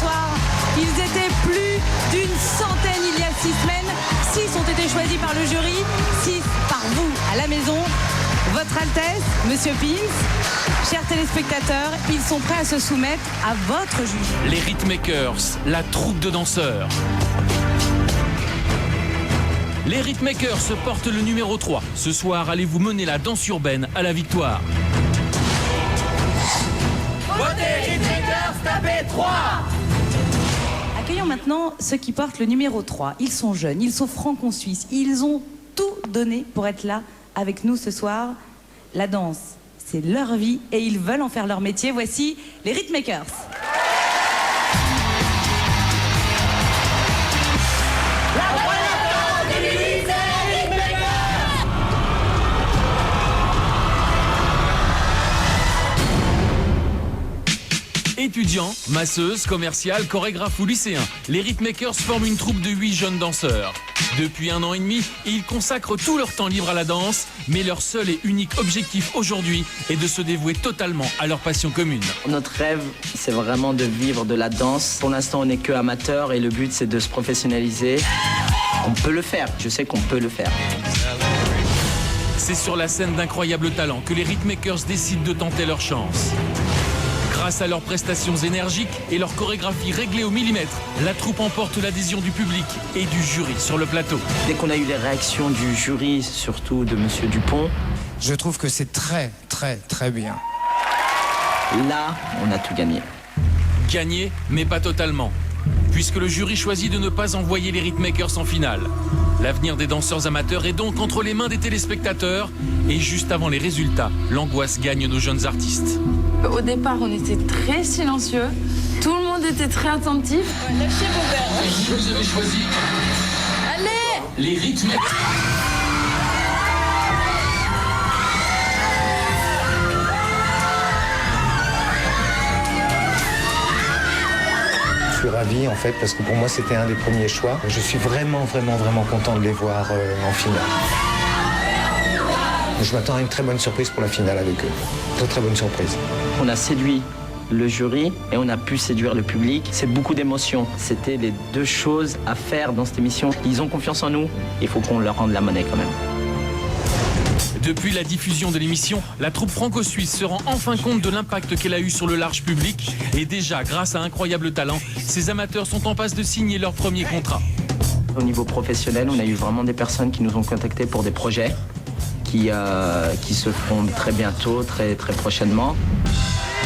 soir. Ils étaient plus d'une centaine il y a 6 semaines. 6 ont été choisis par le jury, 6 par vous à la maison. Votre Altesse, Monsieur Pins, chers téléspectateurs, ils sont prêts à se soumettre à votre jugement. Les Rhythmakers, la troupe de danseurs. Les Rhythmakers se portent le numéro 3. Ce soir, allez-vous mener la danse urbaine à la victoire. Votez Rhythmakers, tapez 3. Accueillons maintenant ceux qui portent le numéro 3. Ils sont jeunes, ils sont franco-suisses, ils ont tout donné pour être là avec nous ce soir. La danse, c'est leur vie et ils veulent en faire leur métier. Voici les Rhythmakers. Étudiants, masseuses, commerciales, chorégraphes ou lycéens, les Rhythmakers forment une troupe de 8 jeunes danseurs. Depuis 1 an et demi, ils consacrent tout leur temps libre à la danse, mais leur seul et unique objectif aujourd'hui est de se dévouer totalement à leur passion commune. Notre rêve, c'est vraiment de vivre de la danse. Pour l'instant, on n'est que amateurs et le but, c'est de se professionnaliser. On peut le faire, je sais qu'on peut le faire. C'est sur la scène d'incroyables talents que les Rhythmakers décident de tenter leur chance. Grâce à leurs prestations énergiques et leur chorégraphie réglée au millimètre, la troupe emporte l'adhésion du public et du jury sur le plateau. Dès qu'on a eu les réactions du jury, surtout de Monsieur Dupont, je trouve que c'est très, très, très bien. Là, on a tout gagné. Gagné, mais pas totalement, puisque le jury choisit de ne pas envoyer les Rhythmakers en finale. L'avenir des danseurs amateurs est donc entre les mains des téléspectateurs et juste avant les résultats, l'angoisse gagne nos jeunes artistes. Au départ, on était très silencieux, tout le monde était très attentif. Lâchez vos verres. Vous avez choisi Allez, les Rhythmakers. Je suis ravi en fait parce que pour moi c'était un des premiers choix. Je suis vraiment content de les voir en finale. Je m'attends à une très bonne surprise pour la finale avec eux. Très bonne surprise. On a séduit le jury et on a pu séduire le public. C'est beaucoup d'émotions. C'était les deux choses à faire dans cette émission. Ils ont confiance en nous. Il faut qu'on leur rende la monnaie quand même. Depuis la diffusion de l'émission, la troupe franco-suisse se rend enfin compte de l'impact qu'elle a eu sur le large public. Et déjà, grâce à Incroyable Talent, ces amateurs sont en passe de signer leur premier contrat. Au niveau professionnel, on a eu vraiment des personnes qui nous ont contactés pour des projets qui se feront très bientôt, très prochainement.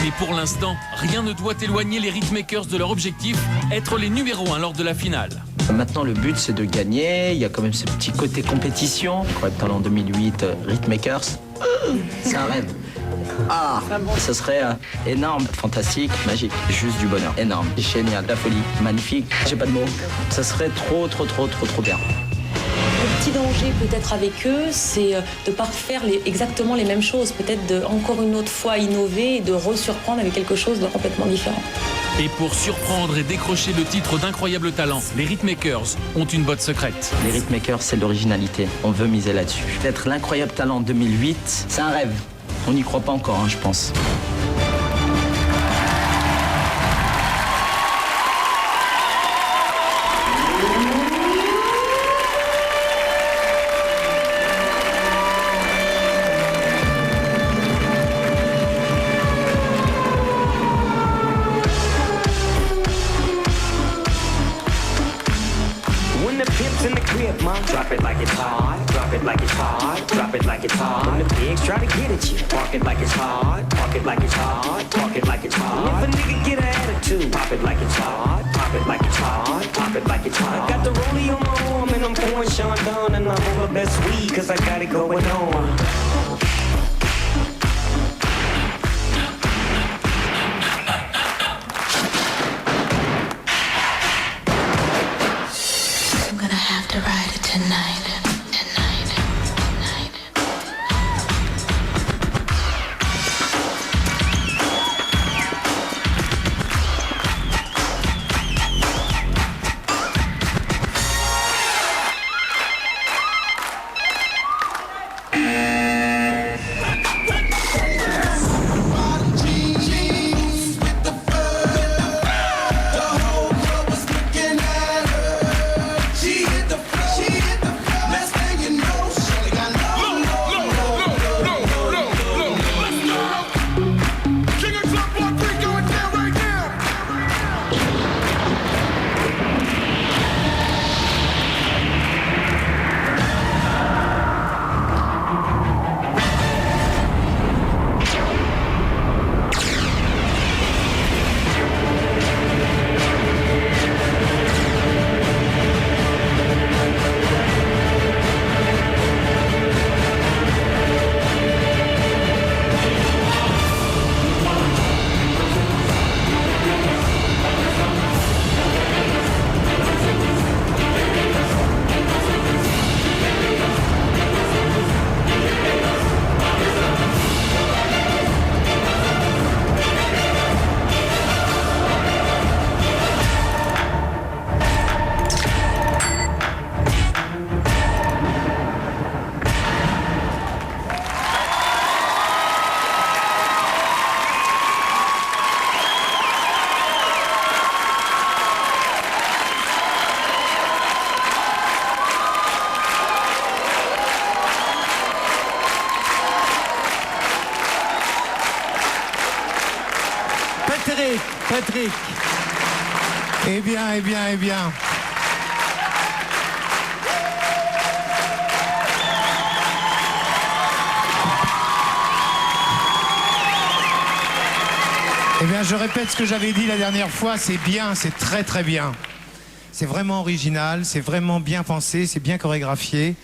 Mais pour l'instant, rien ne doit éloigner les Rhythmakers de leur objectif, être les numéros 1 lors de la finale. Maintenant, le but, c'est de gagner. Il y a quand même ce petit côté compétition. Incroyable Talent 2008, Rhythmakers, c'est un rêve. Ah, ce serait énorme, fantastique, magique, juste du bonheur. Énorme, génial, la folie, magnifique. J'ai pas de mots. Ça serait trop bien. Le petit danger peut-être avec eux, c'est de ne pas faire exactement les mêmes choses. Peut-être de encore une autre fois innover et de resurprendre avec quelque chose de complètement différent. Et pour surprendre et décrocher le titre d'Incroyable Talent, les Rhythmakers ont une botte secrète. Les Rhythmakers, c'est l'originalité. On veut miser là-dessus. D'être l'Incroyable Talent 2008, c'est un rêve. On n'y croit pas encore, je pense. Drop it like it's hot, drop it like it's hot, drop it like it's hot. When the pigs try to get at you, park it like it's hot, park it like it's hot, park it like it's hot. If a nigga get an attitude, pop it like it's hot, pop it like it's hot, pop it like it's hot. I got the rollie on my arm and I'm pouring Sean down and I'm over best weed cause I got it going on. To ride it tonight. Patrick. Eh bien. Eh bien, je répète ce que j'avais dit la dernière fois, c'est bien, c'est très très bien. C'est vraiment original, c'est vraiment bien pensé, c'est bien chorégraphié.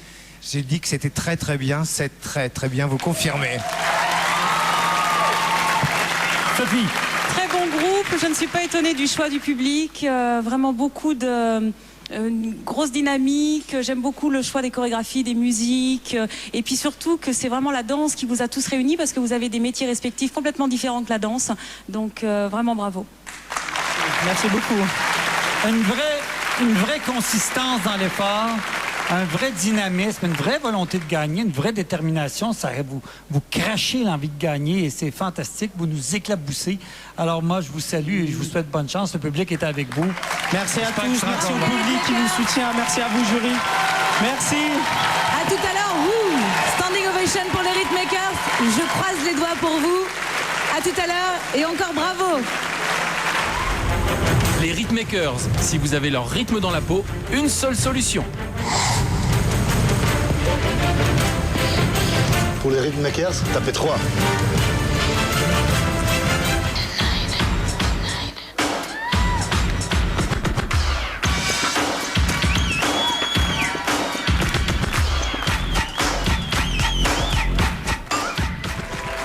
J'ai dit que c'était très très bien, c'est très très bien, vous confirmez. Sophie. Très bon groupe, je ne suis pas étonnée du choix du public, vraiment beaucoup de... une grosse dynamique, j'aime beaucoup le choix des chorégraphies, des musiques, et puis surtout que c'est vraiment la danse qui vous a tous réunis parce que vous avez des métiers respectifs complètement différents que la danse, donc vraiment bravo. Merci beaucoup. Une vraie consistance dans l'effort, un vrai dynamisme, une vraie volonté de gagner, une vraie détermination. Ça vous crachez l'envie de gagner et c'est fantastique. Vous nous éclaboussez. Alors moi, je vous salue et je vous souhaite bonne chance. Le public est avec vous. Merci à tous. Merci au public qui nous soutient. Merci à vous, jury. Merci. À tout à l'heure. Standing ovation pour les Rhythmakers. Je croise les doigts pour vous. À tout à l'heure et encore bravo. Les Rhythmakers, si vous avez leur rythme dans la peau, une seule solution. Pour les Rhythmakers, tapez 3.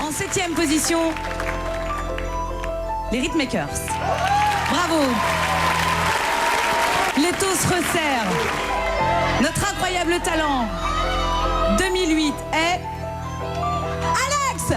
En 7e position, les Rhythmakers. Bravo. L'étau se resserre. Notre incroyable talent 2008 est Alex.